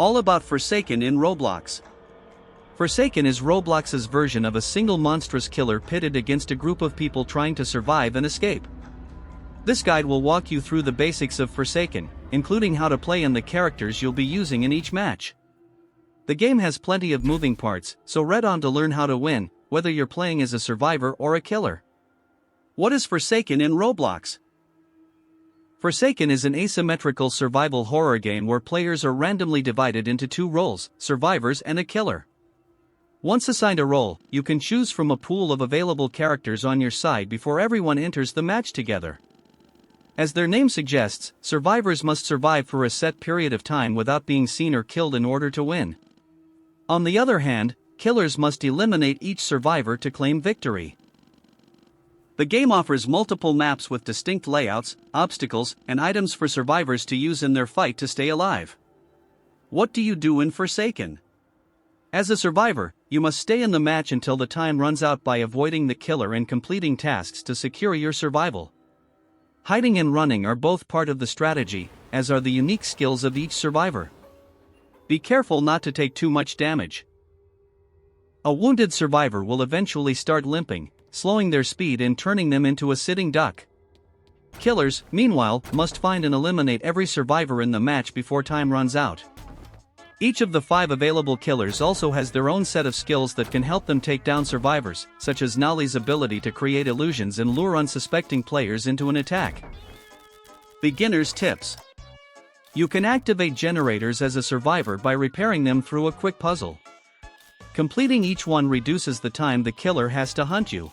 All about Forsaken in Roblox. Forsaken is Roblox's version of a single monstrous killer pitted against a group of people trying to survive and escape. This guide will walk you through the basics of Forsaken, including how to play and the characters you'll be using in each match. The game has plenty of moving parts, so read on to learn how to win, whether you're playing as a survivor or a killer. What is Forsaken in Roblox? Forsaken is an asymmetrical survival horror game where players are randomly divided into two roles, survivors and a killer. Once assigned a role, you can choose from a pool of available characters on your side before everyone enters the match together. As their name suggests, survivors must survive for a set period of time without being seen or killed in order to win. On the other hand, killers must eliminate each survivor to claim victory. The game offers multiple maps with distinct layouts, obstacles, and items for survivors to use in their fight to stay alive. What do you do in Forsaken? As a survivor, you must stay in the match until the time runs out by avoiding the killer and completing tasks to secure your survival. Hiding and running are both part of the strategy, as are the unique skills of each survivor. Be careful not to take too much damage. A wounded survivor will eventually start limping, slowing their speed and turning them into a sitting duck. Killers, meanwhile, must find and eliminate every survivor in the match before time runs out. Each of the 5 available killers also has their own set of skills that can help them take down survivors, such as Nolly's ability to create illusions and lure unsuspecting players into an attack. Beginner's tips. You can activate generators as a survivor by repairing them through a quick puzzle. Completing each one reduces the time the killer has to hunt you.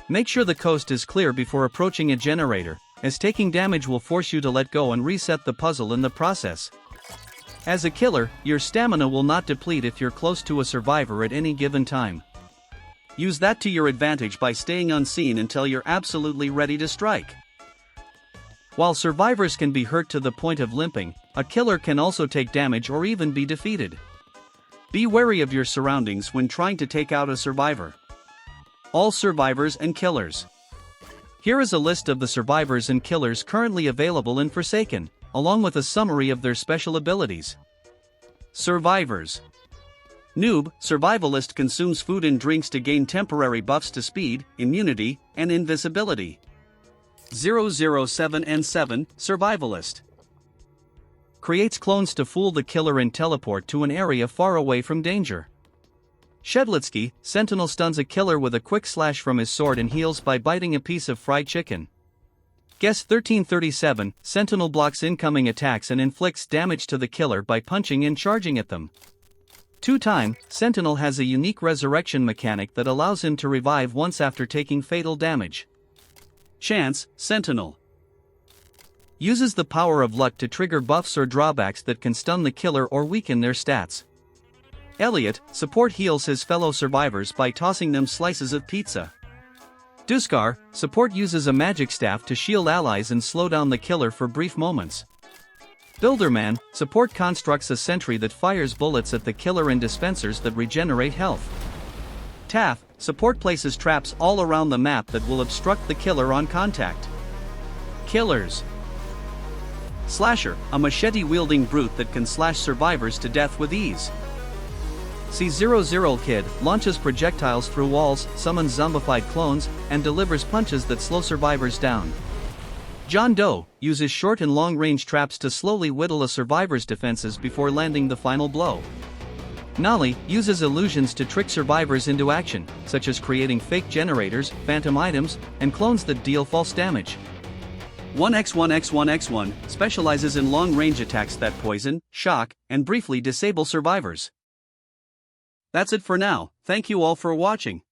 Make sure the coast is clear before approaching a generator, as taking damage will force you to let go and reset the puzzle in the process. As a killer, your stamina will not deplete if you're close to a survivor at any given time. Use that to your advantage by staying unseen until you're absolutely ready to strike. While survivors can be hurt to the point of limping, a killer can also take damage or even be defeated. Be wary of your surroundings when trying to take out a survivor. All survivors and killers. Here is a list of the survivors and killers currently available in Forsaken, along with a summary of their special abilities. Survivors. Noob, survivalist, consumes food and drinks to gain temporary buffs to speed, immunity, and invisibility. 007 and 7, survivalist. Creates clones to fool the killer and teleport to an area far away from danger. Shedlitsky, sentinel, stuns a killer with a quick slash from his sword and heals by biting a piece of fried chicken. Guess 1337, sentinel blocks incoming attacks and inflicts damage to the killer by punching and charging at them. 2-time, sentinel has a unique resurrection mechanic that allows him to revive once after taking fatal damage. Chance, sentinel. Uses the power of luck to trigger buffs or drawbacks that can stun the killer or weaken their stats. Elliot, support, heals his fellow survivors by tossing them slices of pizza. Duskar, support, uses a magic staff to shield allies and slow down the killer for brief moments. Builderman, support, constructs a sentry that fires bullets at the killer and dispensers that regenerate health. Taff, support, places traps all around the map that will obstruct the killer on contact. Killers. Slasher, a machete-wielding brute that can slash survivors to death with ease. C00 Kid, launches projectiles through walls, summons zombified clones, and delivers punches that slow survivors down. John Doe, uses short and long-range traps to slowly whittle a survivor's defenses before landing the final blow. Nolly, uses illusions to trick survivors into action, such as creating fake generators, phantom items, and clones that deal false damage. 1x1x1x1, specializes in long-range attacks that poison, shock, and briefly disable survivors. That's it for now. Thank you all for watching.